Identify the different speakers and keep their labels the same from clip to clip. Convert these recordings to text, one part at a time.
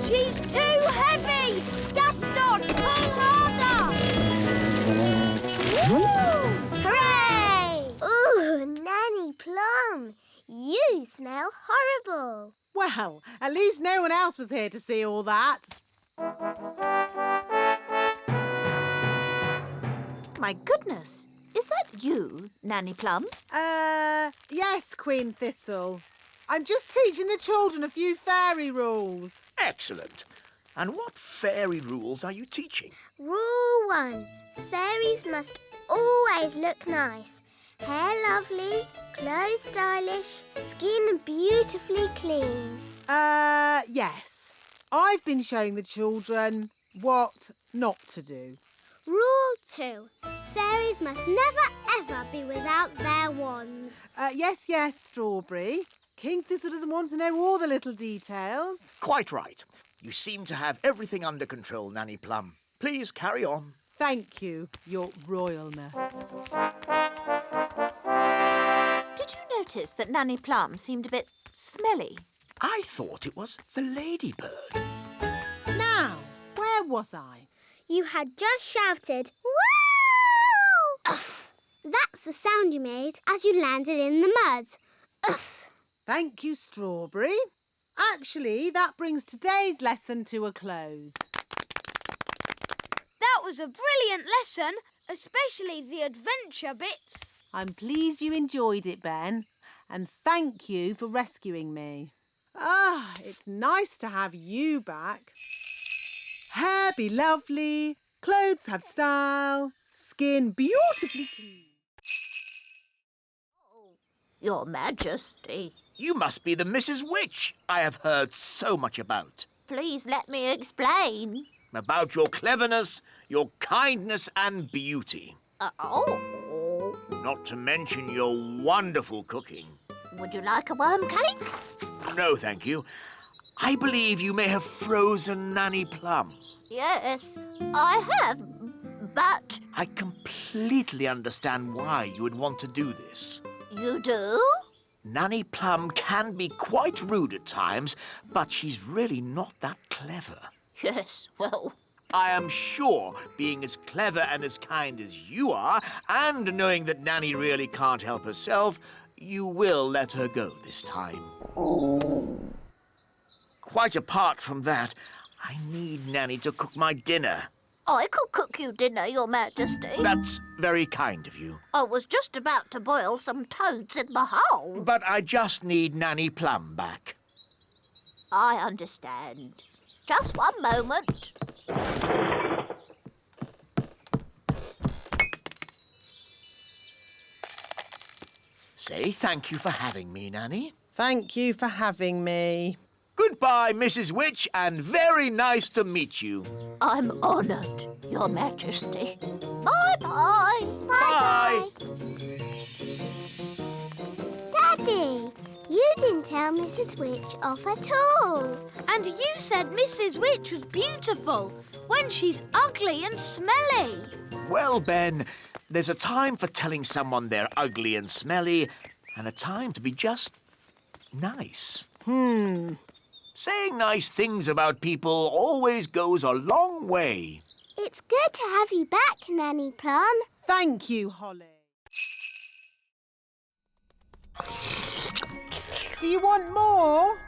Speaker 1: She's too heavy! Gaston, pull harder!
Speaker 2: Woo! Hooray! Ooh, Nanny Plum, you smell horrible.
Speaker 3: Well, at least no one else was here to see all that.
Speaker 4: My goodness, is that you, Nanny Plum?
Speaker 3: Yes, Queen Thistle. I'm just teaching the children a few fairy rules.
Speaker 5: Excellent. And what fairy rules are you teaching?
Speaker 2: Rule 1. Fairies must always look nice. Hair lovely, clothes stylish, skin beautifully clean.
Speaker 3: Yes. I've been showing the children what not to do.
Speaker 2: Rule 2. Fairies must never ever be without their wands.
Speaker 3: Yes, Strawberry. King Thistle doesn't want to know all the little details.
Speaker 5: Quite right. You seem to have everything under control, Nanny Plum. Please carry on.
Speaker 3: Thank you, Your Royalness.
Speaker 4: Did you notice that Nanny Plum seemed a bit smelly?
Speaker 5: I thought it was the ladybird.
Speaker 3: Now, where was I?
Speaker 2: You had just shouted, "Wow!" Uff. That's the sound you made as you landed in the mud. Uff.
Speaker 3: Thank you, Strawberry. Actually, that brings today's lesson to a close.
Speaker 1: That was a brilliant lesson, especially the adventure bits.
Speaker 3: I'm pleased you enjoyed it, Ben, and thank you for rescuing me. It's nice to have you back. Hair be lovely, clothes have style, skin beautifully clean.
Speaker 4: Your Majesty.
Speaker 5: You must be the Mrs. Witch I have heard so much about.
Speaker 4: Please let me explain.
Speaker 5: About your cleverness, your kindness and beauty.
Speaker 4: Oh.
Speaker 5: Not to mention your wonderful cooking.
Speaker 4: Would you like a worm cake?
Speaker 5: No, thank you. I believe you may have frozen Nanny Plum.
Speaker 4: Yes, I have, but...
Speaker 5: I completely understand why you would want to do this.
Speaker 4: You do?
Speaker 5: Nanny Plum can be quite rude at times, but she's really not that clever.
Speaker 4: Yes, well...
Speaker 5: I am sure, being as clever and as kind as you are, and knowing that Nanny really can't help herself, you will let her go this time. Quite apart from that, I need Nanny to cook my dinner.
Speaker 4: I could cook you dinner, Your Majesty.
Speaker 5: That's very kind of you.
Speaker 4: I was just about to boil some toads in the hole.
Speaker 5: But I just need Nanny Plum back.
Speaker 4: I understand. Just one moment.
Speaker 5: Say thank you for having me, Nanny.
Speaker 3: Thank you for having me.
Speaker 5: Goodbye, Mrs. Witch, and very nice to meet you.
Speaker 4: I'm honoured, Your Majesty. Bye-bye.
Speaker 5: Bye.
Speaker 2: Daddy, you didn't tell Mrs. Witch off at all.
Speaker 1: And you said Mrs. Witch was beautiful when she's ugly and smelly.
Speaker 5: Well, Ben, there's a time for telling someone they're ugly and smelly, and a time to be just nice. Saying nice things about people always goes a long way.
Speaker 2: It's good to have you back, Nanny Plum.
Speaker 3: Thank you, Holly. Do you want more?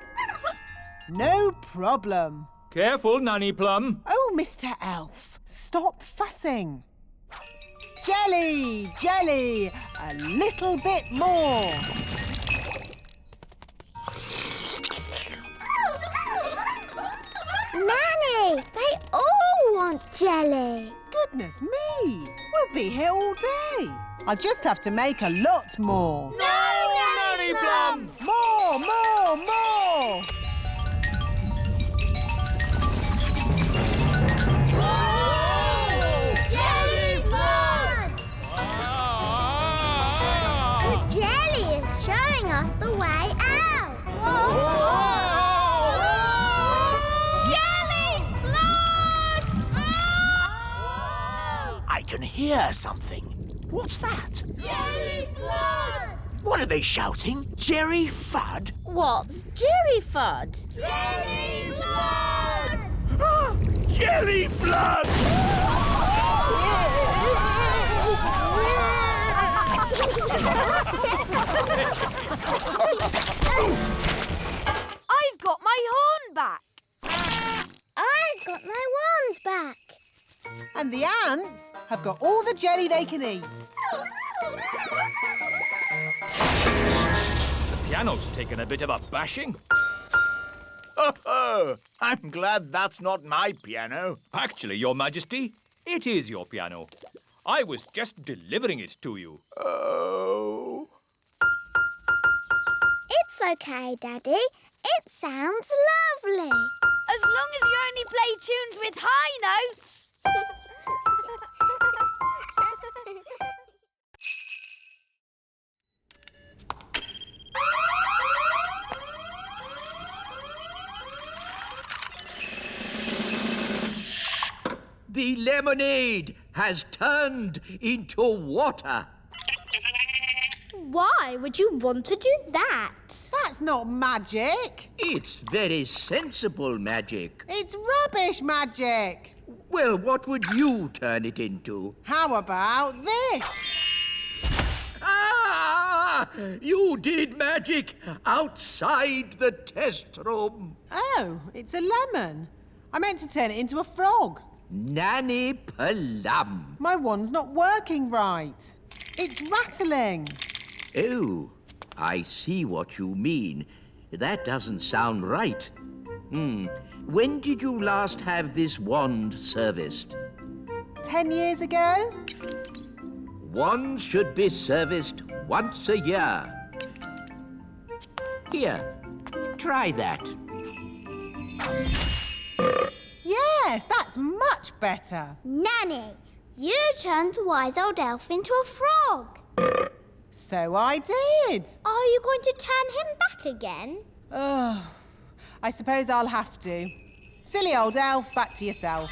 Speaker 3: No problem.
Speaker 6: Careful, Nanny Plum.
Speaker 3: Oh, Mr. Elf, stop fussing. Jelly, jelly, a little bit more.
Speaker 2: Nanny, they all want jelly.
Speaker 3: Goodness me, we'll be here all day. I'll just have to make a lot more.
Speaker 6: No, Nanny Plum!
Speaker 3: More, more, more!
Speaker 2: Jelly flood! The jelly is showing us the way out. Jelly flood!
Speaker 5: I can hear something. What's that?
Speaker 2: Jelly flood!
Speaker 5: What are they shouting? Jerry Fudd?
Speaker 4: What's Jerry Fudd?
Speaker 5: Jelly Flood!
Speaker 1: I've got my horn back.
Speaker 2: I've got my wands back.
Speaker 3: And the ants have got all the jelly they can eat.
Speaker 6: The piano's taken a bit of a bashing.
Speaker 5: Oh, I'm glad that's not my piano.
Speaker 6: Actually, Your Majesty, it is your piano. I was just delivering it to you.
Speaker 5: Oh.
Speaker 2: It's okay, Daddy. It sounds lovely.
Speaker 1: As long as you only play tunes with high notes.
Speaker 7: The lemonade has turned into water.
Speaker 2: Why would you want to do that?
Speaker 3: That's not magic.
Speaker 7: It's very sensible magic.
Speaker 3: It's rubbish magic.
Speaker 7: Well, what would you turn it into?
Speaker 3: How about this?
Speaker 7: Ah! You did magic outside the test room.
Speaker 3: Oh, it's a lemon. I meant to turn it into a frog.
Speaker 7: Nanny Plum.
Speaker 3: My wand's not working right. It's rattling.
Speaker 7: Oh, I see what you mean. That doesn't sound right. When did you last have this wand serviced?
Speaker 3: 10 years ago?
Speaker 7: Wands should be serviced once a year. Here, try that.
Speaker 3: Yes, that's much better.
Speaker 2: Nanny, you turned the wise old elf into a frog.
Speaker 3: So I did.
Speaker 2: Are you going to turn him back again?
Speaker 3: Oh, I suppose I'll have to. Silly old elf, back to yourself.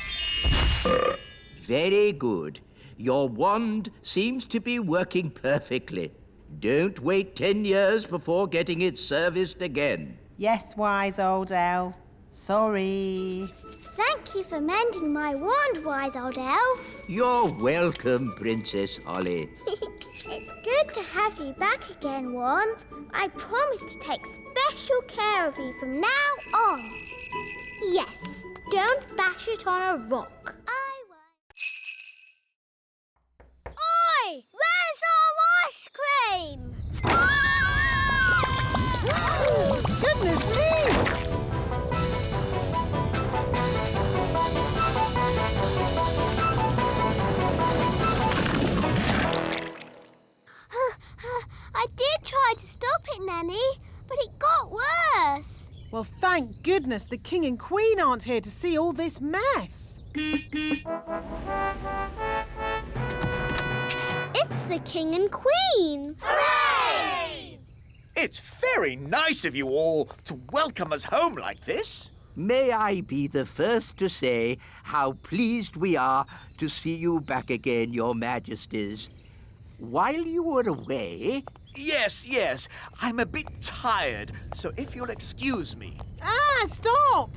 Speaker 7: Very good. Your wand seems to be working perfectly. Don't wait 10 years before getting it serviced again.
Speaker 3: Yes, wise old elf. Sorry.
Speaker 2: Thank you for mending my wand, wise old elf.
Speaker 7: You're welcome, Princess Holly.
Speaker 2: It's good to have you back again, Wand. I promise to take special care of you from now on. Yes, don't bash it on a rock. I won't. Oi! Where's our ice cream?
Speaker 3: Goodness me!
Speaker 2: I did try to stop it, Nanny, but it got worse.
Speaker 3: Well, thank goodness the King and Queen aren't here to see all this mess.
Speaker 2: It's the King and Queen. Hooray!
Speaker 5: It's very nice of you all to welcome us home like this.
Speaker 7: May I be the first to say how pleased we are to see you back again, Your Majesties. While you were away...
Speaker 5: Yes. I'm a bit tired, so if you'll excuse me.
Speaker 3: Ah, stop!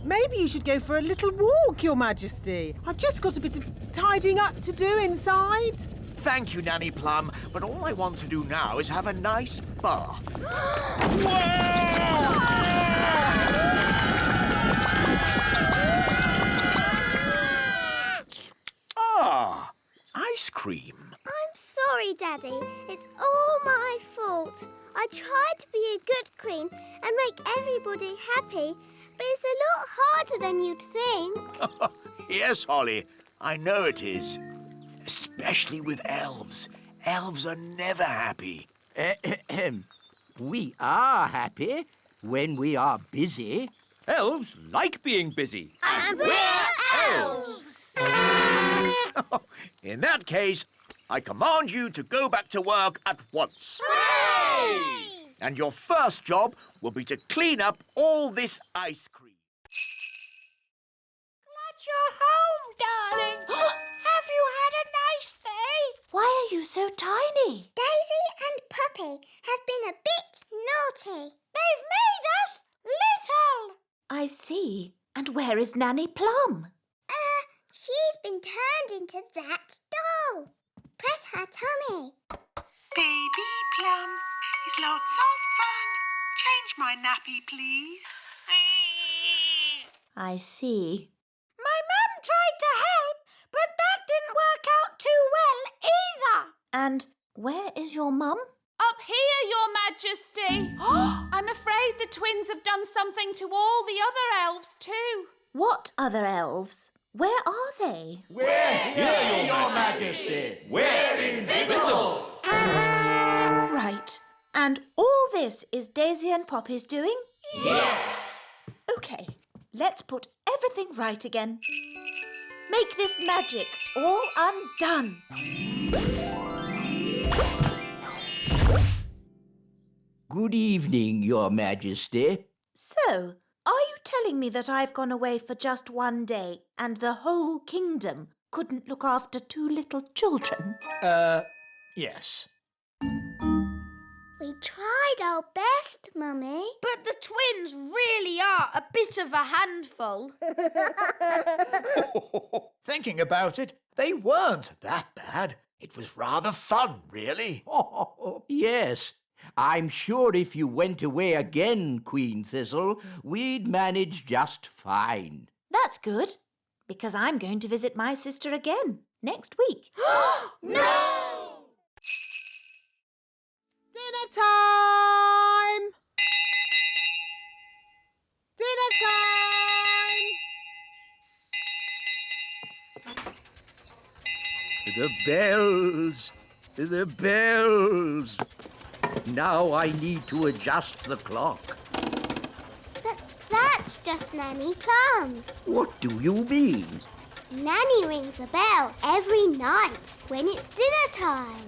Speaker 3: Maybe you should go for a little walk, Your Majesty. I've just got a bit of tidying up to do inside.
Speaker 5: Thank you, Nanny Plum, but all I want to do now is have a nice bath. Ah, ice cream.
Speaker 2: I'm sorry, Daddy. It's all my fault. I tried to be a good queen and make everybody happy, but it's a lot harder than you'd think.
Speaker 5: Yes, Holly, I know it is. Especially with elves. Elves are never happy.
Speaker 7: We are happy when we are busy.
Speaker 6: Elves like being busy.
Speaker 2: And we're elves!
Speaker 5: In that case, I command you to go back to work at once.
Speaker 2: Hooray!
Speaker 5: And your first job will be to clean up all this ice cream.
Speaker 1: Glad you're home, darling. Have you had a nice day?
Speaker 4: Why are you so tiny?
Speaker 2: Daisy and Puppy have been a bit naughty.
Speaker 1: They've made us little.
Speaker 4: I see. And where is Nanny Plum?
Speaker 2: She's been turned into that doll. Press her tummy.
Speaker 3: Baby Plum is lots of fun. Change my nappy, please.
Speaker 4: I see.
Speaker 1: My mum tried to help, but that didn't work out too well either.
Speaker 4: And where is your mum?
Speaker 8: Up here, Your Majesty. I'm afraid the twins have done something to all the other elves too.
Speaker 4: What other elves? Where are they?
Speaker 5: We're here, Your Majesty. We're invisible.
Speaker 4: Right. And all this is Daisy and Poppy's doing?
Speaker 5: Yes.
Speaker 4: OK, let's put everything right again. Make this magic all undone.
Speaker 7: Good evening, Your Majesty.
Speaker 4: So, are you telling me that I've gone away for just one day and the whole kingdom couldn't look after two little children?
Speaker 5: Yes.
Speaker 2: We tried our best, Mummy.
Speaker 1: But the twins really are a bit of a handful.
Speaker 5: Thinking about it, they weren't that bad. It was rather fun, really.
Speaker 7: Yes, I'm sure if you went away again, Queen Thistle, we'd manage just fine.
Speaker 4: That's good, because I'm going to visit my sister again next week.
Speaker 3: No! Dinner time! Dinner time!
Speaker 7: The bells! The bells! Now I need to adjust the clock.
Speaker 2: That's just Nanny Plum.
Speaker 7: What do you mean?
Speaker 2: Nanny rings the bell every night when it's dinner time.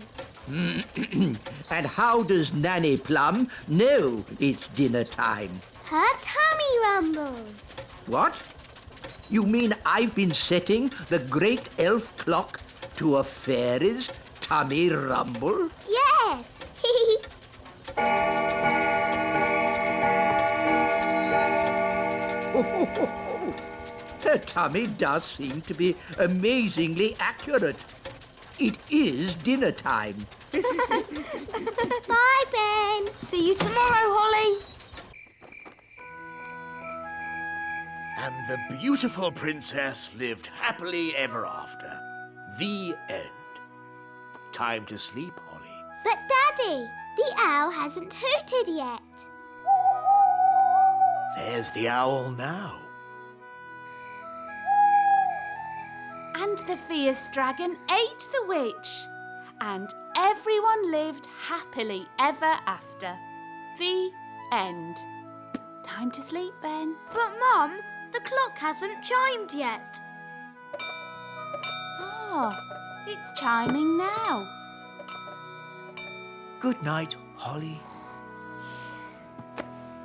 Speaker 7: And how does Nanny Plum know it's dinner time?
Speaker 2: Her tummy rumbles.
Speaker 7: What? You mean I've been setting the great elf clock to a fairy's tummy rumble?
Speaker 2: Yes.
Speaker 7: Her tummy does seem to be amazingly accurate. It is dinner time.
Speaker 2: Bye, Ben.
Speaker 1: See you tomorrow, Holly.
Speaker 5: And the beautiful princess lived happily ever after. The end. Time to sleep, Holly.
Speaker 2: But, Daddy, the owl hasn't hooted yet.
Speaker 5: There's the owl now.
Speaker 8: And the fierce dragon ate the witch. And everyone lived happily ever after. The end. Time to sleep, Ben.
Speaker 1: But, Mum, the clock hasn't chimed yet.
Speaker 8: Oh, it's chiming now.
Speaker 5: Good night, Holly.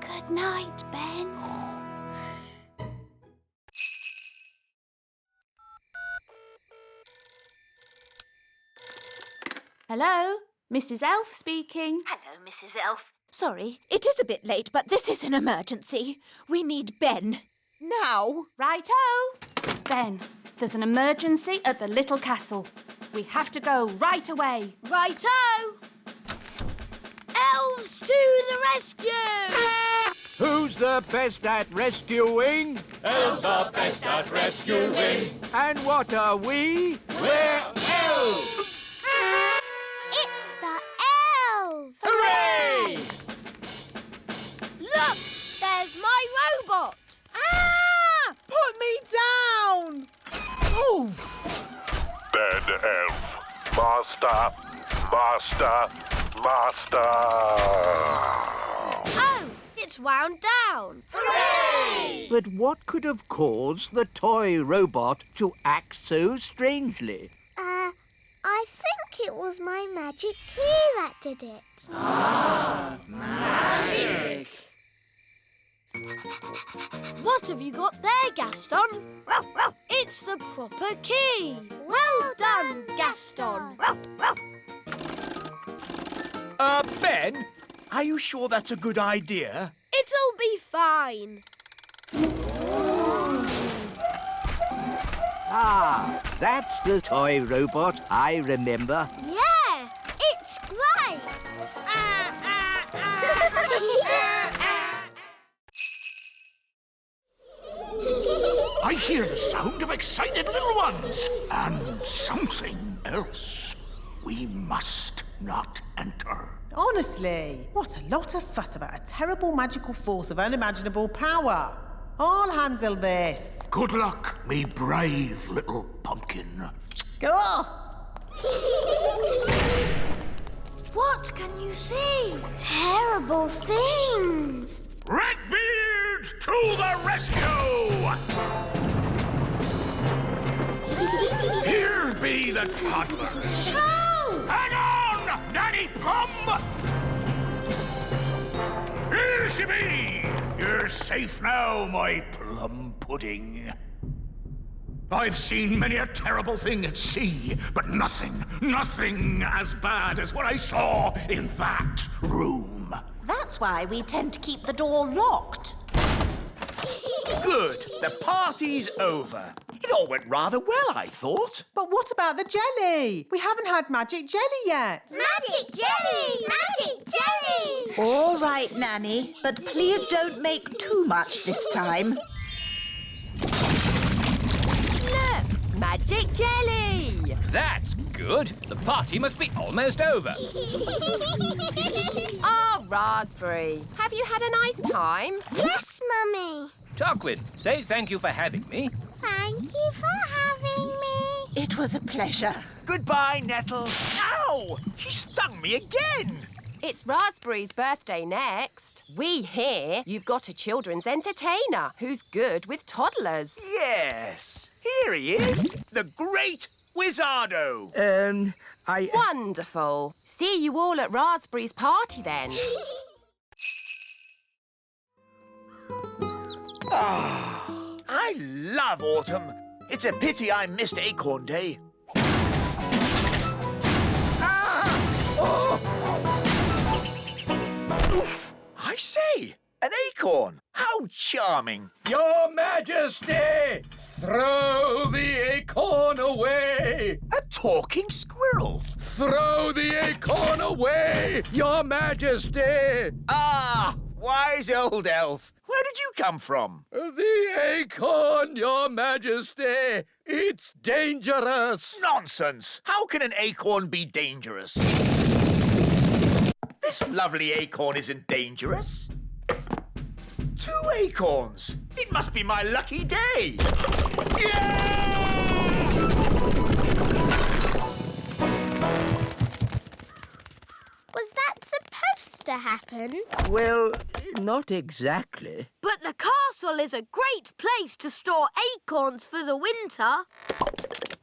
Speaker 8: Good night, Ben. Hello, Mrs. Elf speaking.
Speaker 4: Hello, Mrs. Elf. Sorry, it is a bit late, but this is an emergency. We need Ben. Now.
Speaker 8: Righto! Ben, there's an emergency at the little castle. We have to go right away.
Speaker 1: Righto! Elves to the rescue!
Speaker 7: Who's the best at rescuing?
Speaker 6: Elves are best at rescuing.
Speaker 7: And what are we?
Speaker 6: We're elves!
Speaker 2: It's the elves.
Speaker 6: Hooray!
Speaker 1: Look, there's my robot.
Speaker 3: Ah! Put me down! Oof!
Speaker 9: Ben Elf. Master, master, master.
Speaker 1: Oh, it's wound down.
Speaker 6: Hooray!
Speaker 7: But what could have caused the toy robot to act so strangely?
Speaker 2: I think it was my magic key that did it.
Speaker 3: Magic!
Speaker 1: What have you got there, Gaston? It's the proper key. Well done, Gaston.
Speaker 5: Ben, are you sure that's a good idea?
Speaker 1: It'll be fine.
Speaker 7: Ah, that's the toy robot I remember.
Speaker 2: Yeah, it's great.
Speaker 10: I hear the sound of excited little ones and something else. We must not enter.
Speaker 3: Honestly, what a lot of fuss about a terrible magical force of unimaginable power. I'll handle this.
Speaker 10: Good luck, me brave little pumpkin.
Speaker 3: Go!
Speaker 1: What can you see?
Speaker 2: Terrible things.
Speaker 10: Redbeards to the rescue! Here be the toddlers.
Speaker 2: Oh!
Speaker 10: Hang on, Nanny Plum! Here she be! You're safe now, my plum pudding. I've seen many a terrible thing at sea, but nothing as bad as what I saw in that room.
Speaker 4: That's why we tend to keep the door locked.
Speaker 5: Good. The party's over. It all went rather well, I thought.
Speaker 3: But what about the jelly? We haven't had magic jelly yet.
Speaker 2: Magic jelly! Magic jelly!
Speaker 4: All right, Nanny, but please don't make too much this time.
Speaker 1: Look, magic jelly.
Speaker 6: That's good. The party must be almost over.
Speaker 11: Ah, Raspberry. Have you had a nice time?
Speaker 2: Yes, Mummy.
Speaker 6: Tarquin, say thank you for having me.
Speaker 2: Thank you for having me.
Speaker 4: It was a pleasure.
Speaker 5: Goodbye, Nettle. Ow! She stung me again.
Speaker 11: It's Raspberry's birthday next. We hear you've got a children's entertainer who's good with toddlers.
Speaker 5: Yes. Here he is. The great Wizardo.
Speaker 11: Wonderful. See you all at Raspberry's party then.
Speaker 5: I love autumn. It's a pity I missed Acorn Day. Oof! I say, an acorn. How charming.
Speaker 10: Your Majesty, throw the acorn away.
Speaker 5: A talking squirrel.
Speaker 10: Throw the acorn away, Your Majesty.
Speaker 5: Ah, wise old elf. Where did you come from?
Speaker 10: The acorn, Your Majesty. It's dangerous.
Speaker 5: Nonsense. How can an acorn be dangerous? This lovely acorn isn't dangerous. 2 acorns. It must be my lucky day. Yeah!
Speaker 2: Was that supposed to happen?
Speaker 7: Well, not exactly.
Speaker 1: But the castle is a great place to store acorns for the winter.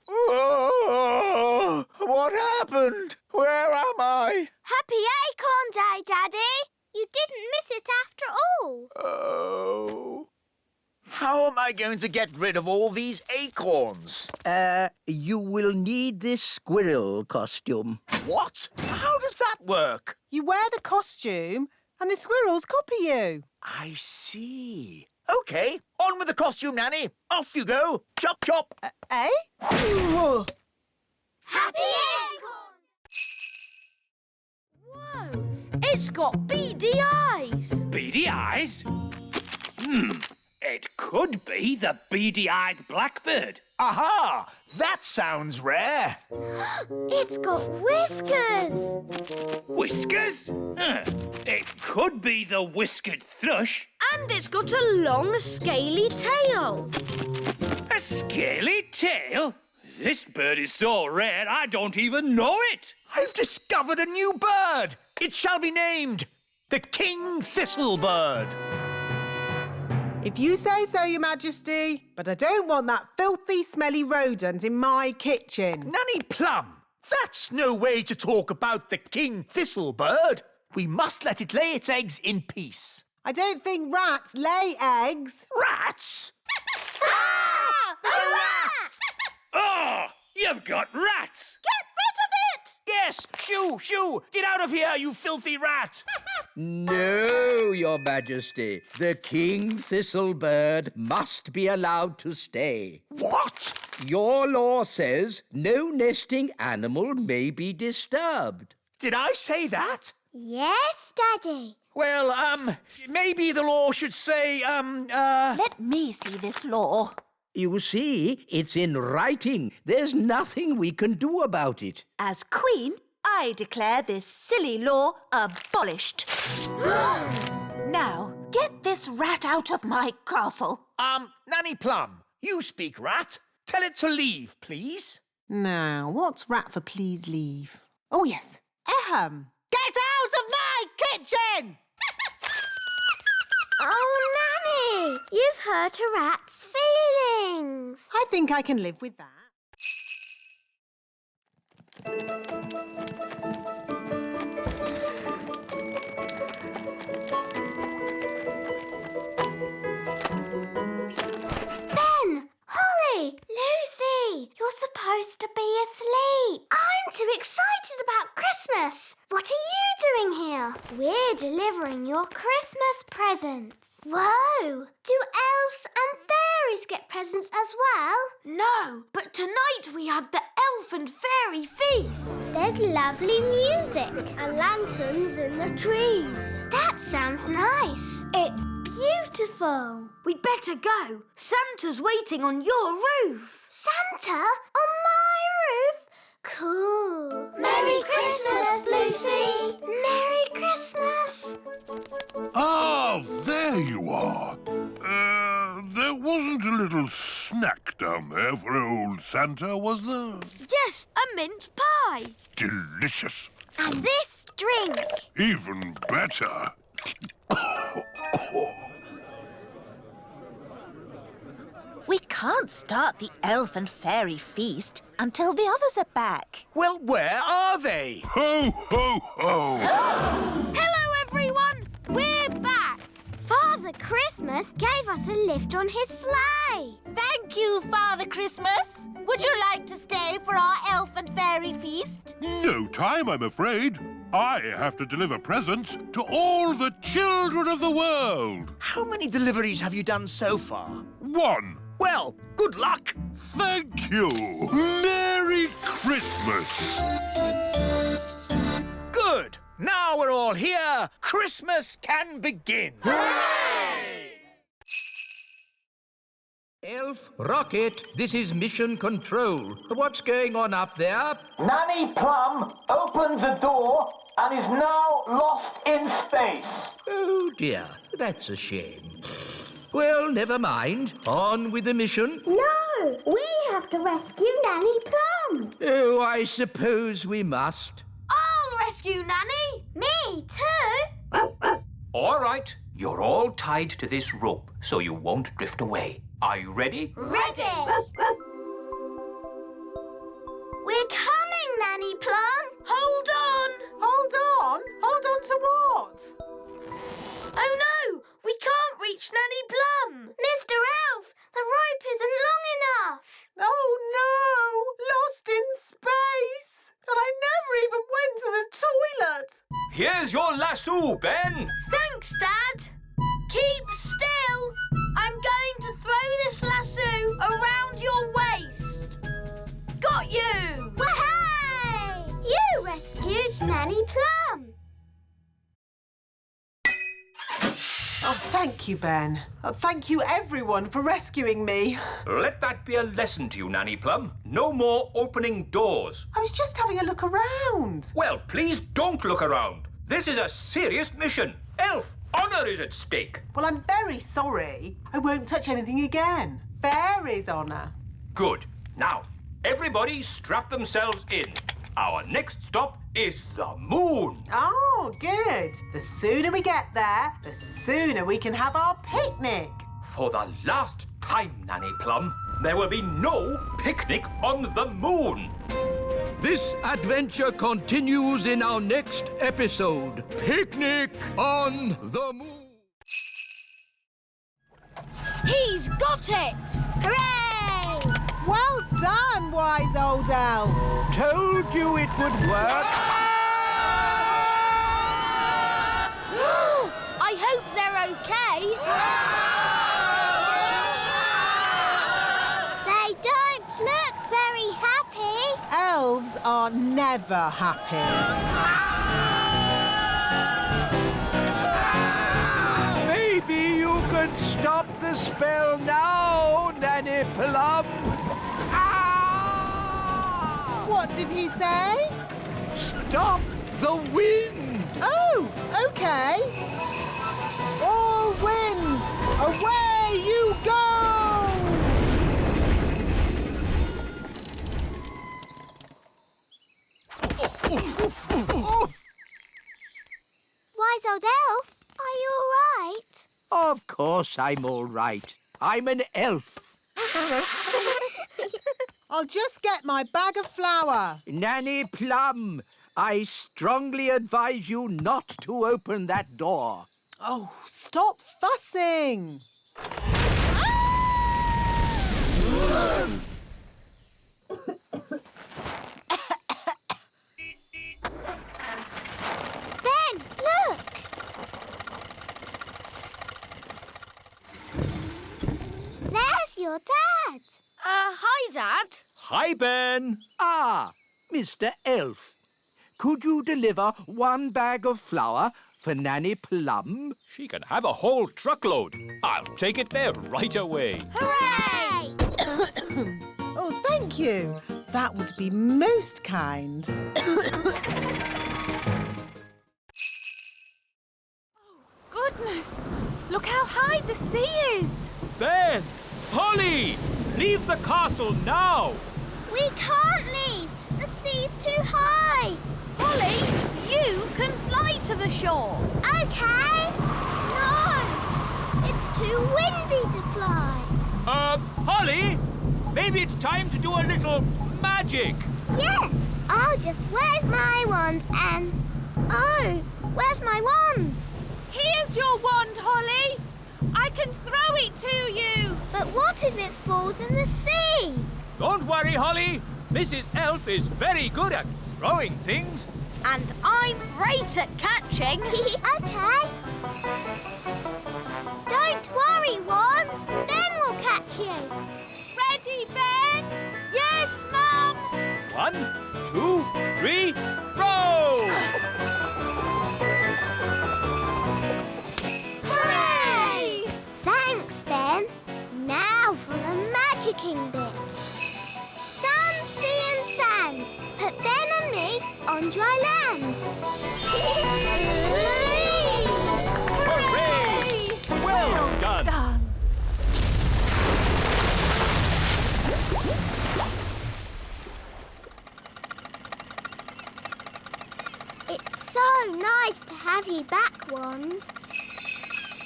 Speaker 5: Oh, what happened? Where am I?
Speaker 2: Happy Acorn Day, Daddy. You didn't miss it after all.
Speaker 5: Oh. How am I going to get rid of all these acorns?
Speaker 7: You will need this squirrel costume.
Speaker 5: What? How does that work?
Speaker 3: You wear the costume and the squirrels copy you.
Speaker 5: I see. OK, on with the costume, Nanny. Off you go. Chop, chop.
Speaker 3: Eh?
Speaker 2: Happy Acorn!
Speaker 1: Whoa, it's got beady eyes.
Speaker 6: Beady eyes? It could be the beady-eyed blackbird.
Speaker 5: Aha! That sounds rare.
Speaker 2: It's got whiskers.
Speaker 6: Whiskers? It could be the whiskered thrush.
Speaker 1: And it's got a long, scaly tail.
Speaker 6: A scaly tail? This bird is so rare I don't even know it.
Speaker 5: I've discovered a new bird. It shall be named the King Thistlebird.
Speaker 3: If you say so, Your Majesty, but I don't want that filthy, smelly rodent in my kitchen.
Speaker 5: Nanny Plum, that's no way to talk about the King Thistlebird. We must let it lay its eggs in peace.
Speaker 3: I don't think rats lay eggs.
Speaker 5: Rats?
Speaker 3: Ah!
Speaker 5: The rat!
Speaker 6: You've got rats!
Speaker 4: Get rid of it!
Speaker 5: Yes, shoo, shoo! Get out of here, you filthy rat!
Speaker 7: No, Your Majesty. The King Thistlebird must be allowed to stay.
Speaker 5: What?
Speaker 7: Your law says no nesting animal may be disturbed.
Speaker 5: Did I say that?
Speaker 2: Yes, Daddy.
Speaker 5: Well, maybe the law should say,
Speaker 4: Let me see this law.
Speaker 7: You see, it's in writing. There's nothing we can do about it.
Speaker 4: As Queen, I declare this silly law abolished. Now, get this rat out of my castle.
Speaker 5: Nanny Plum, you speak rat. Tell it to leave, please.
Speaker 3: Now, what's rat for please leave? Oh, yes. Ahem. Get out of my kitchen!
Speaker 2: Oh, Nanny, you've hurt a rat's feelings.
Speaker 3: I think I can live with that.
Speaker 2: Ben, Holly, Lucy, you're supposed to be asleep. I'm too excited about Christmas. What are you doing here? We're delivering your Christmas presents. Whoa! Do elves and fairies get presents as well?
Speaker 1: No, but tonight we have the elf and fairy feast.
Speaker 2: There's lovely music.
Speaker 1: And lanterns in the trees.
Speaker 2: That sounds nice.
Speaker 1: It's beautiful. We'd better go. Santa's waiting on your roof.
Speaker 2: Santa on my roof? Cool.
Speaker 1: Merry Christmas, Lucy.
Speaker 2: Merry Christmas.
Speaker 9: Ah, there you are. There wasn't a little snack down there for old Santa, was there?
Speaker 1: Yes, a mince pie.
Speaker 9: Delicious.
Speaker 2: And this drink.
Speaker 9: Even better.
Speaker 4: We can't start the elf and fairy feast until the others are back.
Speaker 5: Well, where are they?
Speaker 9: Ho, ho, ho!
Speaker 1: Hello, everyone. We're back.
Speaker 2: Father Christmas gave us a lift on his sleigh.
Speaker 4: Thank you, Father Christmas. Would you like to stay for our elf and fairy feast?
Speaker 9: No time, I'm afraid. I have to deliver presents to all the children of the world.
Speaker 5: How many deliveries have you done so far?
Speaker 9: 1.
Speaker 5: Well, good luck.
Speaker 9: Thank you. Merry Christmas.
Speaker 5: Good. Now we're all here. Christmas can begin.
Speaker 7: Hooray! Elf, Rocket, this is Mission Control. What's going on up there?
Speaker 12: Nanny Plum opened the door and is now lost in space.
Speaker 7: Oh, dear. That's a shame. Well, never mind. On with the mission.
Speaker 2: No, we have to rescue Nanny Plum.
Speaker 7: Oh, I suppose we must.
Speaker 1: I'll rescue Nanny.
Speaker 2: Me too.
Speaker 12: All right, you're all tied to this rope so you won't drift away. Are you ready?
Speaker 2: Ready. We're coming, Nanny Plum.
Speaker 1: Hold on.
Speaker 3: Hold on? Hold on to what?
Speaker 1: Oh, no. We can't reach Nanny Plum.
Speaker 2: Mr. Elf, the rope isn't long enough.
Speaker 3: Oh, no! Lost in space! And I never even went to the toilet!
Speaker 12: Here's your lasso, Ben.
Speaker 1: Thanks, Dad. Keep still. I'm going to throw this lasso around your waist. Got you!
Speaker 2: Wahey! You rescued Nanny Plum.
Speaker 3: Oh, thank you, Ben. Thank you, everyone, for rescuing me.
Speaker 12: Let that be a lesson to you, Nanny Plum. No more opening doors.
Speaker 3: I was just having a look around.
Speaker 12: Well, please don't look around. This is a serious mission. Elf, honour is at stake.
Speaker 3: Well, I'm very sorry. I won't touch anything again. Fairy's honour.
Speaker 12: Good. Now, everybody strap themselves in. Our next stop is the moon.
Speaker 3: Oh, good. The sooner we get there, the sooner we can have our picnic.
Speaker 12: For the last time, Nanny Plum, there will be no picnic on the moon.
Speaker 7: This adventure continues in our next episode. Picnic on the Moon.
Speaker 1: He's got it!
Speaker 2: Hooray!
Speaker 3: Well done, wise old elf.
Speaker 7: Told you it would work.
Speaker 2: I hope they're okay. They don't look very happy.
Speaker 3: Elves are never happy.
Speaker 7: Maybe you could stop the spell now, Nanny Plum.
Speaker 3: What did he say?
Speaker 7: Stop the wind.
Speaker 3: Oh, okay. All winds, away you go!
Speaker 2: Wise old elf, are you all right?
Speaker 7: Of course I'm all right. I'm an elf.
Speaker 3: I'll just get my bag of flour.
Speaker 7: Nanny Plum, I strongly advise you not to open that door.
Speaker 3: Oh, stop fussing.
Speaker 2: Ben, look! There's your dad.
Speaker 1: Hi, Dad.
Speaker 12: Hi, Ben.
Speaker 7: Ah, Mr. Elf. Could you deliver one bag of flour for Nanny Plum?
Speaker 12: She can have a whole truckload. I'll take it there right away.
Speaker 2: Hooray!
Speaker 3: Oh, thank you. That would be most kind.
Speaker 8: Goodness! Look how high the sea is!
Speaker 12: Ben! Holly! Leave the castle now!
Speaker 2: We can't leave. The sea's too high.
Speaker 1: Holly, you can fly to the shore.
Speaker 2: Okay. No, it's too windy to fly.
Speaker 12: Holly! Maybe it's time to do a little magic.
Speaker 2: Yes, I'll just wave my wand and... Oh, where's my wand?
Speaker 8: Here's your wand, Holly! I can throw it to you!
Speaker 2: But what if it falls in the sea?
Speaker 12: Don't worry, Holly. Mrs. Elf is very good at throwing things.
Speaker 1: And I'm great at catching.
Speaker 2: Okay. Don't worry, wand. Ben will catch you.
Speaker 8: Ready, Ben?
Speaker 1: Yes, Mum.
Speaker 12: 1, 2, 3, throw!
Speaker 2: Hooray! Thanks, Ben. Now for the magicking bit. Sun, sea and sand. Put Ben and me on dry land.
Speaker 12: Hooray! Well done.
Speaker 2: It's so nice to have you back, Wand.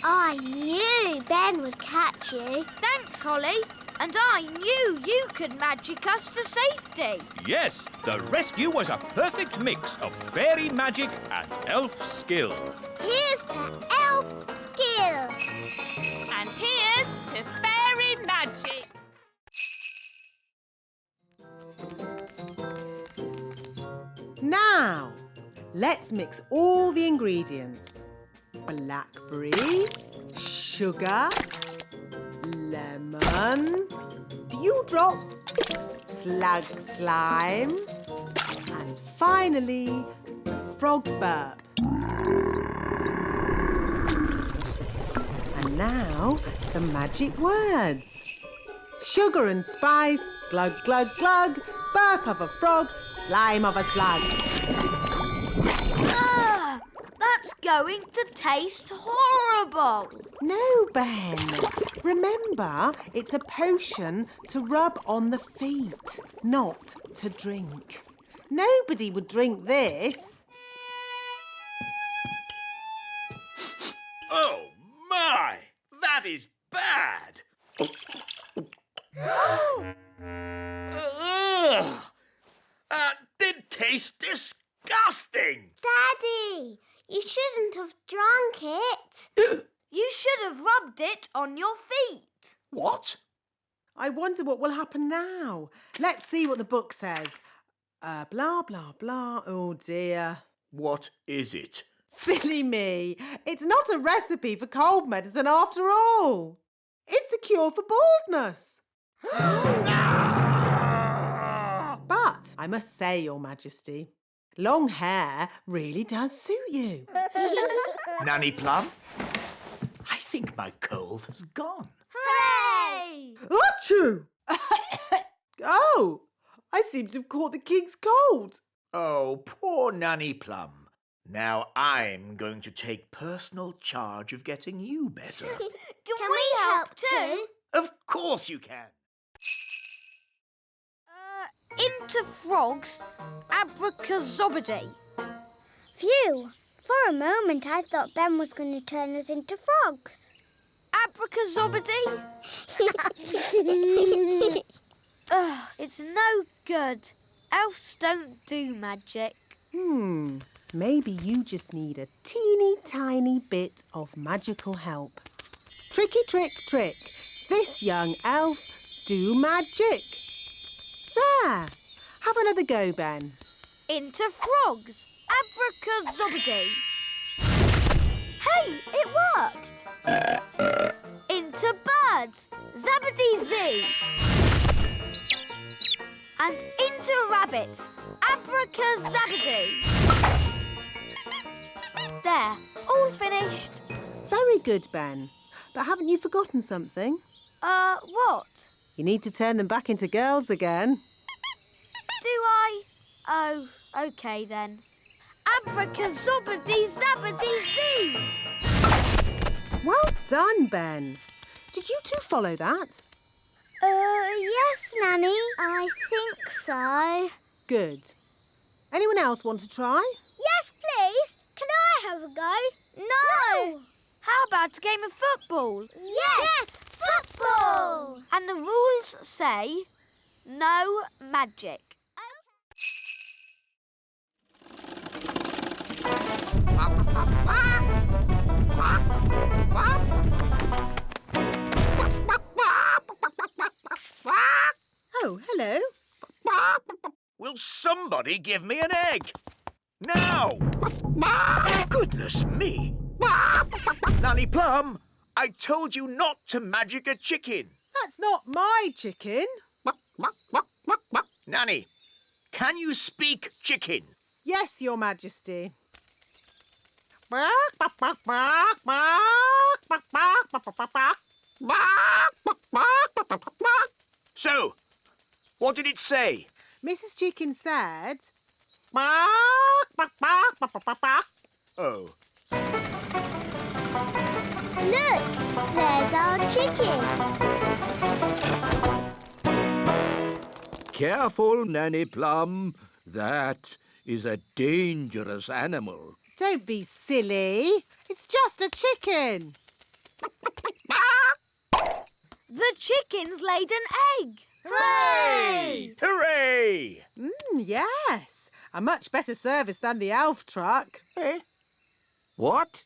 Speaker 2: I knew Ben would catch you.
Speaker 1: Thanks, Holly. And I knew you could magic us to safety.
Speaker 12: Yes, the rescue was a perfect mix of fairy magic and elf skill.
Speaker 2: Here's to elf skill.
Speaker 8: And here's to fairy magic.
Speaker 3: Now, let's mix all the ingredients. Blackberry, sugar, lemon, dewdrop, slug slime, and finally, the frog burp. And now, the magic words. Sugar and spice, glug, glug, glug, burp of a frog, slime of a slug.
Speaker 1: That's going to taste horrible.
Speaker 3: No, Ben. Remember, it's a potion to rub on the feet, not to drink. Nobody would drink this.
Speaker 5: Oh, my! That is bad! Ugh! That did taste disgusting!
Speaker 2: Daddy, you shouldn't have drunk it.
Speaker 1: You should have rubbed it on your feet.
Speaker 5: What?
Speaker 3: I wonder what will happen now. Let's see what the book says. Blah, blah, blah. Oh, dear.
Speaker 5: What is it?
Speaker 3: Silly me. It's not a recipe for cold medicine after all. It's a cure for baldness. But I must say, Your Majesty, long hair really does suit you.
Speaker 5: Nanny Plum? I think my cold has gone.
Speaker 1: Hooray!
Speaker 3: Achoo! Oh, I seem to have caught the king's cold.
Speaker 5: Oh, poor Nanny Plum. Now I'm going to take personal charge of getting you better.
Speaker 2: Can we help too?
Speaker 5: Of course you can.
Speaker 1: Into frogs, abracazobody.
Speaker 2: Phew! For a moment I thought Ben was going to turn us into frogs.
Speaker 1: Abracazobody? It's no good. Elves don't do magic.
Speaker 3: Maybe you just need a teeny tiny bit of magical help. Tricky trick trick. This young elf do magic. There. Have another go, Ben.
Speaker 1: Into frogs, abracazobody. Hey, it worked. Into birds, zabbity-zee. And into rabbits, abracazabadoo. There, all finished.
Speaker 3: Very good, Ben. But haven't you forgotten something?
Speaker 1: What?
Speaker 3: You need to turn them back into girls again.
Speaker 1: Do I? Oh, OK then. Abracazobady-zabbady-zee.
Speaker 3: Well done, Ben. Did you two follow that?
Speaker 2: Yes, Nanny. I think so.
Speaker 3: Good. Anyone else want to try?
Speaker 2: Yes, please. Can I have a go? No.
Speaker 1: How about a game of football?
Speaker 2: Yes, football.
Speaker 1: And the rules say no magic.
Speaker 3: Oh, hello.
Speaker 5: Will somebody give me an egg? Now! Goodness me! Nanny Plum, I told you not to magic a chicken.
Speaker 3: That's not my chicken.
Speaker 5: Nanny, can you speak chicken?
Speaker 3: Yes, Your Majesty.
Speaker 5: So, what did it say?
Speaker 3: Mrs. Chicken said...
Speaker 5: Oh.
Speaker 2: Look, there's our chicken.
Speaker 7: Careful, Nanny Plum. That is a dangerous animal.
Speaker 3: Don't be silly. It's just a chicken.
Speaker 1: The chicken's laid an egg.
Speaker 3: Hooray!
Speaker 5: Hooray!
Speaker 3: Yes. A much better service than the elf truck.
Speaker 5: Eh?
Speaker 7: What?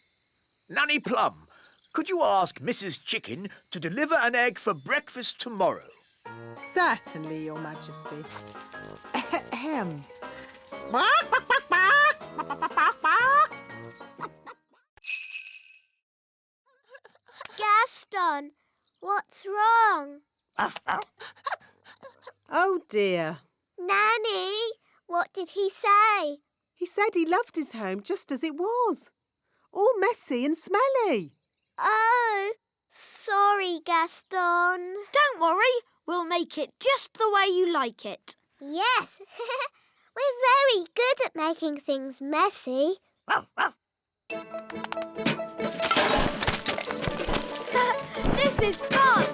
Speaker 5: Nanny Plum, could you ask Mrs. Chicken to deliver an egg for breakfast tomorrow?
Speaker 3: Certainly, Your Majesty. Ahem.
Speaker 2: Gaston, what's wrong?
Speaker 3: Oh, dear.
Speaker 2: Nanny, what did he say?
Speaker 3: He said he loved his home just as it was. All messy and smelly.
Speaker 2: Oh, sorry, Gaston.
Speaker 1: Don't worry, we'll make it just the way you like it.
Speaker 2: Yes, we're very good at making things messy.
Speaker 1: This is fun.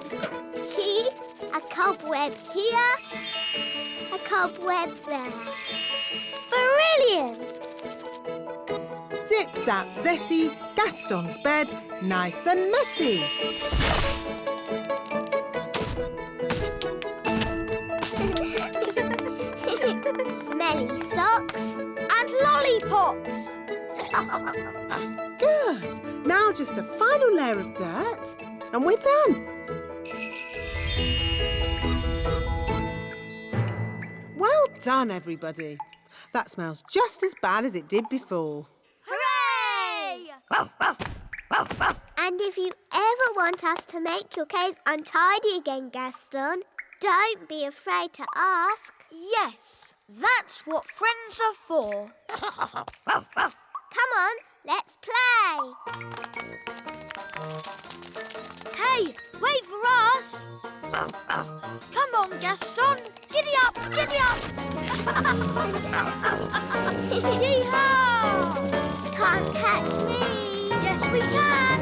Speaker 2: A cobweb here, a cobweb there. Brilliant!
Speaker 3: Zip, zap, zessie, Gaston's bed, nice and messy.
Speaker 2: Smelly socks.
Speaker 1: And lollipops.
Speaker 3: Good. Now just a final layer of dirt and we're done. done, everybody. That smells just as bad as it did before.
Speaker 2: Hooray! And if you ever want us to make your cave untidy again, Gaston, don't be afraid to ask.
Speaker 1: Yes, that's what friends are for.
Speaker 2: Come on, let's play.
Speaker 1: Hey, wait for us. Come on, Gaston. Giddy up, giddy up. Yee-haw!
Speaker 2: Can't catch me.
Speaker 1: Yes, we can.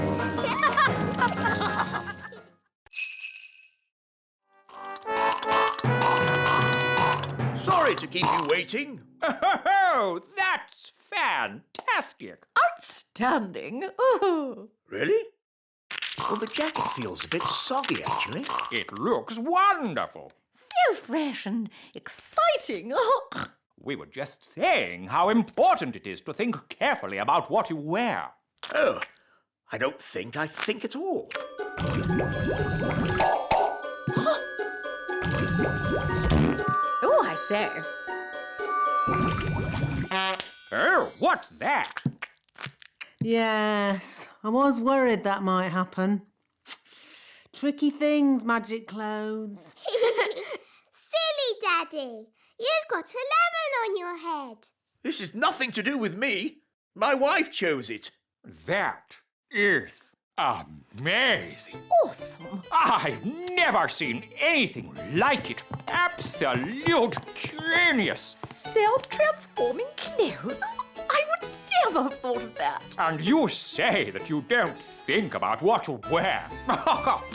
Speaker 5: Sorry to keep you waiting.
Speaker 6: Oh, that's fantastic.
Speaker 13: Outstanding. Oh.
Speaker 5: Really? Well, the jacket feels a bit soggy, actually.
Speaker 6: It looks wonderful.
Speaker 13: So fresh and exciting. Oh.
Speaker 6: We were just saying how important it is to think carefully about what you wear.
Speaker 5: Oh, I don't think I think at all.
Speaker 13: Oh, I say.
Speaker 6: Oh, what's that?
Speaker 3: Yes, I was worried that might happen. Tricky things, magic clothes.
Speaker 2: Silly Daddy, you've got a lemon on your head.
Speaker 5: This is nothing to do with me. My wife chose it.
Speaker 6: That is amazing.
Speaker 13: Awesome.
Speaker 6: I've never seen anything like it. Absolute genius.
Speaker 13: Self-transforming clothes? I would never have thought of that.
Speaker 6: And you say that you don't think about what you wear.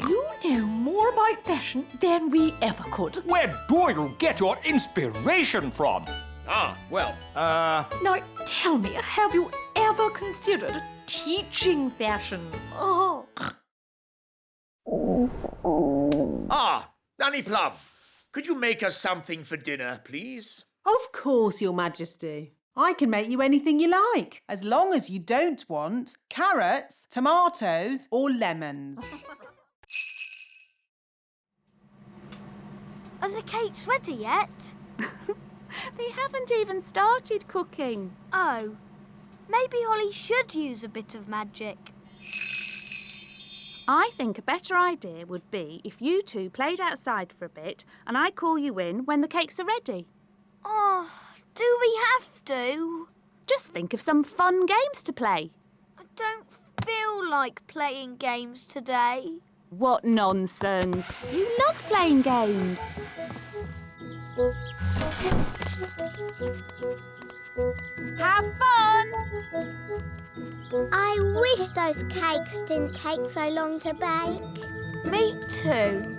Speaker 13: You know more about fashion than we ever could.
Speaker 6: Where do you get your inspiration from?
Speaker 13: Now, tell me, have you ever considered teaching fashion? Oh.
Speaker 5: Ah, Nanny Plum, could you make us something for dinner, please?
Speaker 3: Of course, Your Majesty. I can make you anything you like, as long as you don't want carrots, tomatoes or lemons.
Speaker 1: Are the cakes ready yet?
Speaker 8: They haven't even started cooking.
Speaker 1: Oh, maybe Holly should use a bit of magic.
Speaker 8: I think a better idea would be if you two played outside for a bit and I call you in when the cakes are ready.
Speaker 1: Oh, do we have to?
Speaker 8: Just think of some fun games to play.
Speaker 1: I don't feel like playing games today.
Speaker 8: What nonsense. You love playing games. Have fun!
Speaker 2: I wish those cakes didn't take so long to bake.
Speaker 1: Me too.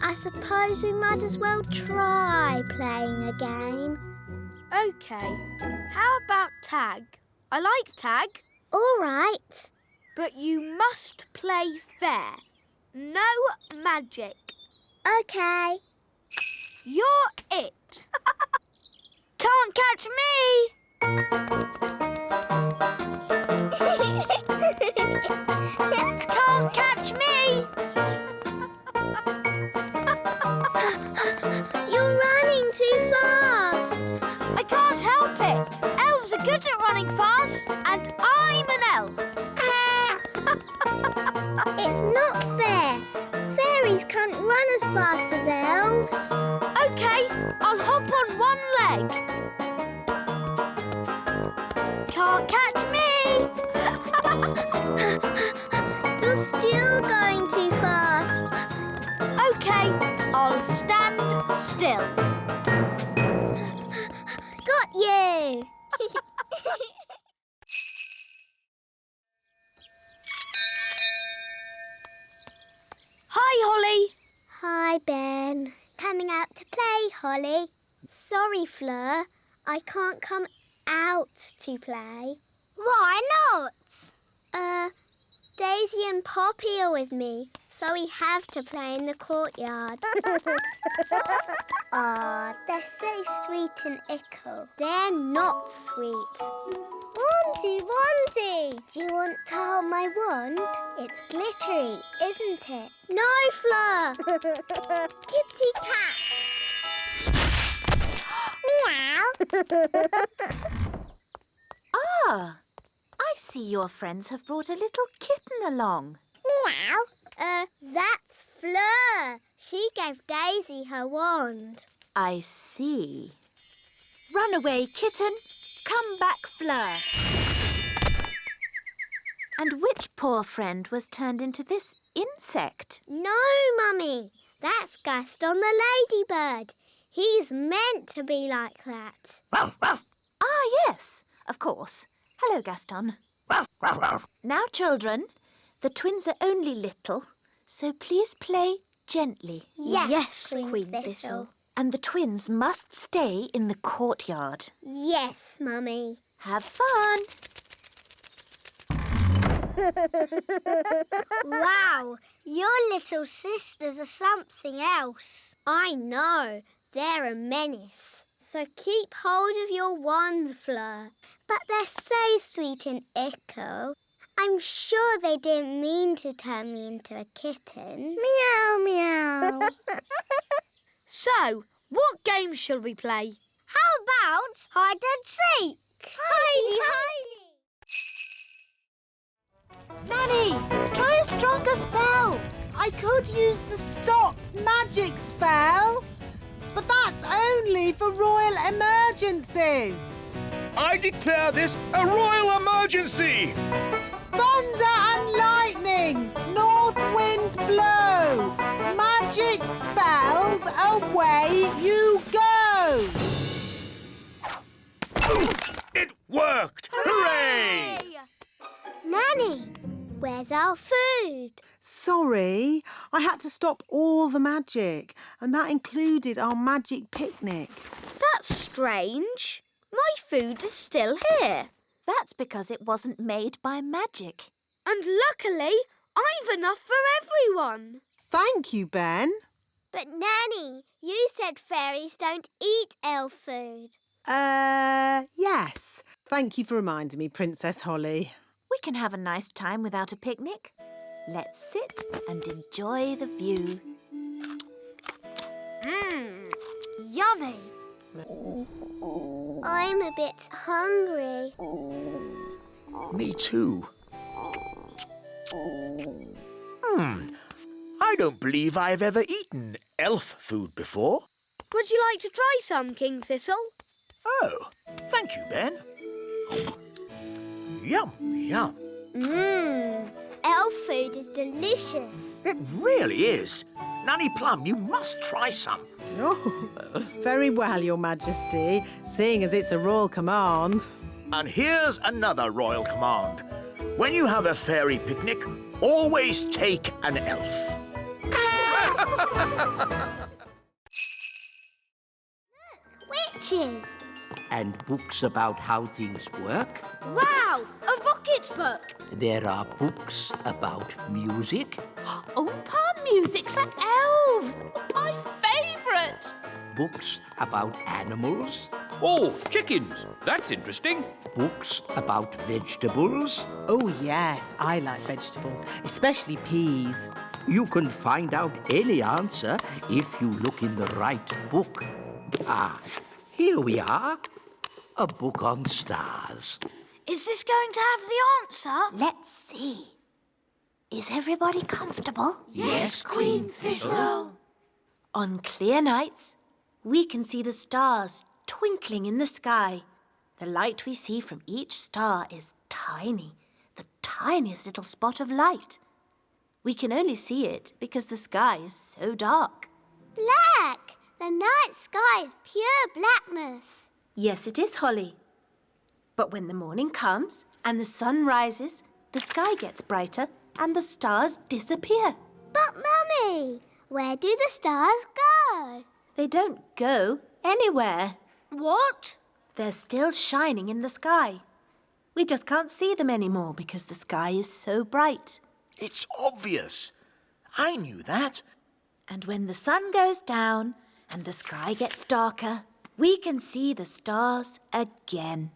Speaker 2: I suppose we might as well try playing a game.
Speaker 1: OK, how about tag? I like tag.
Speaker 2: All right.
Speaker 1: But you must play fair. No magic.
Speaker 2: OK.
Speaker 1: You're it. Can't catch me. Can't catch me.
Speaker 2: You're running too fast.
Speaker 1: I can't help it. Elves are good at running fast, and I'm an elf.
Speaker 2: It's not fair. Fairies can't run as fast as elves.
Speaker 1: OK, I'll hop on one leg. Can't catch me.
Speaker 2: You're still going too fast.
Speaker 1: OK, I'll stand still.
Speaker 2: Got you.
Speaker 1: Hi, Holly.
Speaker 2: Hi, Ben. Coming out to play, Holly. Sorry, Fleur. I can't come out to play.
Speaker 1: Why not?
Speaker 2: Daisy and Poppy are with me, so we have to play in the courtyard. Aw, they're so sweet and ickle. They're not sweet. Wandy! Do you want to hold my wand? It's glittery, isn't it? No, Fleur! Kitty cat!
Speaker 4: Ah, I see your friends have brought a little kitten along.
Speaker 2: Meow. That's Fleur. She gave Daisy her wand.
Speaker 4: I see. Run away, kitten. Come back, Fleur. And which poor friend was turned into this insect?
Speaker 2: No, Mummy. That's Gaston the ladybird. He's meant to be like that.
Speaker 4: Ah, yes, of course. Hello, Gaston. Now, children, the twins are only little, so please play gently.
Speaker 2: Yes, Queen Thistle.
Speaker 4: And the twins must stay in the courtyard.
Speaker 2: Yes, Mummy.
Speaker 4: Have fun.
Speaker 2: Wow, your little sisters are something else. I know. They're a menace. So keep hold of your wand, Fleur. But they're so sweet and ickle. I'm sure they didn't mean to turn me into a kitten. Meow, meow.
Speaker 1: So, what game shall we play?
Speaker 2: How about hide and seek? Hidey, hidey.
Speaker 4: Nanny, try a stronger spell.
Speaker 3: I could use the stop magic spell, but that's only for royal emergencies.
Speaker 5: I declare this a royal emergency!
Speaker 3: Thunder and lightning, north wind blow, magic spells, away you go.
Speaker 5: It worked! Hooray!
Speaker 2: Nanny, where's our food?
Speaker 3: Sorry, I had to stop all the magic, and that included our magic picnic.
Speaker 1: That's strange. My food is still here.
Speaker 4: That's because it wasn't made by magic.
Speaker 1: And luckily, I've enough for everyone.
Speaker 3: Thank you, Ben.
Speaker 2: But Nanny, you said fairies don't eat elf food.
Speaker 3: Yes. Thank you for reminding me, Princess Holly.
Speaker 4: We can have a nice time without a picnic. Let's sit and enjoy the view.
Speaker 1: Yummy.
Speaker 2: I'm a bit hungry.
Speaker 5: Me too. I don't believe I've ever eaten elf food before.
Speaker 1: Would you like to try some, King Thistle?
Speaker 5: Oh, thank you, Ben. Yum, yum.
Speaker 2: Elf food is delicious.
Speaker 5: It really is. Nanny Plum, you must try some.
Speaker 3: Oh, very well, Your Majesty, seeing as it's a royal command.
Speaker 5: And here's another royal command. When you have a fairy picnic, always take an elf.
Speaker 2: Witches.
Speaker 7: And books about how things work.
Speaker 1: Wow, a rocket book.
Speaker 7: There are books about music.
Speaker 8: Oh, palm music for elves. My favourite.
Speaker 7: Books about animals.
Speaker 12: Oh, chickens. That's interesting.
Speaker 7: Books about vegetables.
Speaker 3: Oh, yes, I like vegetables, especially peas.
Speaker 7: You can find out any answer if you look in the right book. Ah, here we are. A book on stars.
Speaker 1: Is this going to have the answer?
Speaker 4: Let's see. Is everybody comfortable?
Speaker 7: Yes, Queen Thistle.
Speaker 4: On clear nights, we can see the stars twinkling in the sky. The light we see from each star is tiny, the tiniest little spot of light. We can only see it because the sky is so dark.
Speaker 2: Black. The night sky is pure blackness.
Speaker 4: Yes, it is, Holly. But when the morning comes and the sun rises, the sky gets brighter and the stars disappear.
Speaker 2: But, Mummy, where do the stars go?
Speaker 4: They don't go anywhere.
Speaker 1: What?
Speaker 4: They're still shining in the sky. We just can't see them anymore because the sky is so bright.
Speaker 5: It's obvious. I knew that.
Speaker 4: And when the sun goes down and the sky gets darker, we can see the stars again.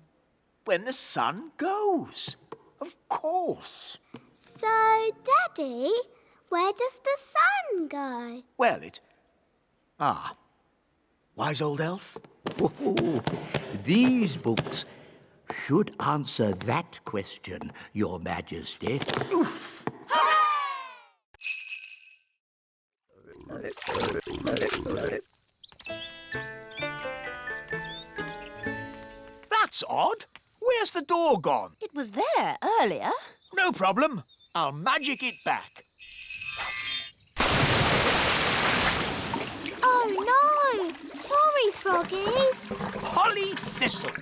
Speaker 5: When the sun goes. Of course.
Speaker 2: So, Daddy, where does the sun go?
Speaker 5: Well, wise old elf,
Speaker 7: These books should answer that question, Your Majesty. Oof!
Speaker 5: That's odd. Where's the door gone?
Speaker 4: It was there earlier.
Speaker 5: No problem. I'll magic it back.
Speaker 2: Oh, no! Sorry, Froggies.
Speaker 5: Holly Thistle,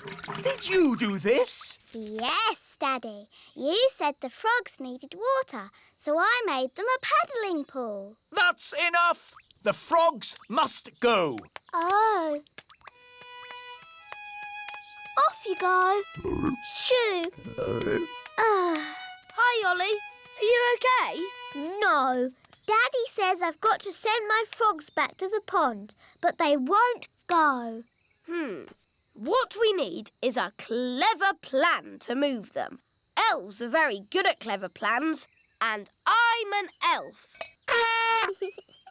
Speaker 5: did you do this?
Speaker 2: Yes, Daddy. You said the frogs needed water, so I made them a paddling pool.
Speaker 5: That's enough. The frogs must go.
Speaker 2: Oh. Off you go. Shoo.
Speaker 1: Hi, Ollie. Are you okay?
Speaker 2: No. Daddy says I've got to send my frogs back to the pond, but they won't go.
Speaker 1: What we need is a clever plan to move them. Elves are very good at clever plans, and I'm an elf.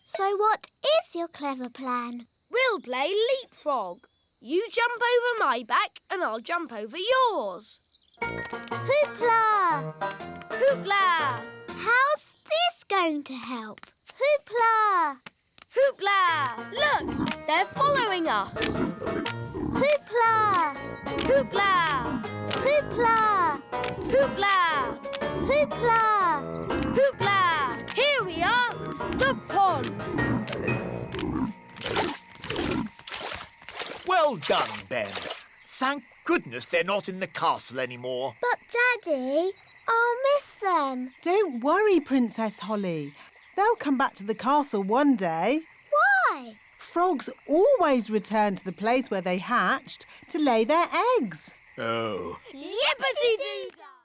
Speaker 2: So what is your clever plan?
Speaker 1: We'll play leapfrog. You jump over my back and I'll jump over yours.
Speaker 2: Hoopla!
Speaker 1: Hoopla!
Speaker 2: How's this going to help? Hoopla!
Speaker 1: Hoopla! Look, they're following us.
Speaker 2: Hoopla!
Speaker 1: Hoopla!
Speaker 2: Hoopla!
Speaker 1: Hoopla!
Speaker 2: Hoopla!
Speaker 1: Hoopla! Here we are, the pond.
Speaker 5: Well done, Ben. Thank goodness they're not in the castle anymore.
Speaker 2: But, Daddy, I'll miss them.
Speaker 3: Don't worry, Princess Holly. They'll come back to the castle one day.
Speaker 2: Why?
Speaker 3: Frogs always return to the place where they hatched to lay their eggs.
Speaker 5: Oh.
Speaker 1: Yippity-doo-dah!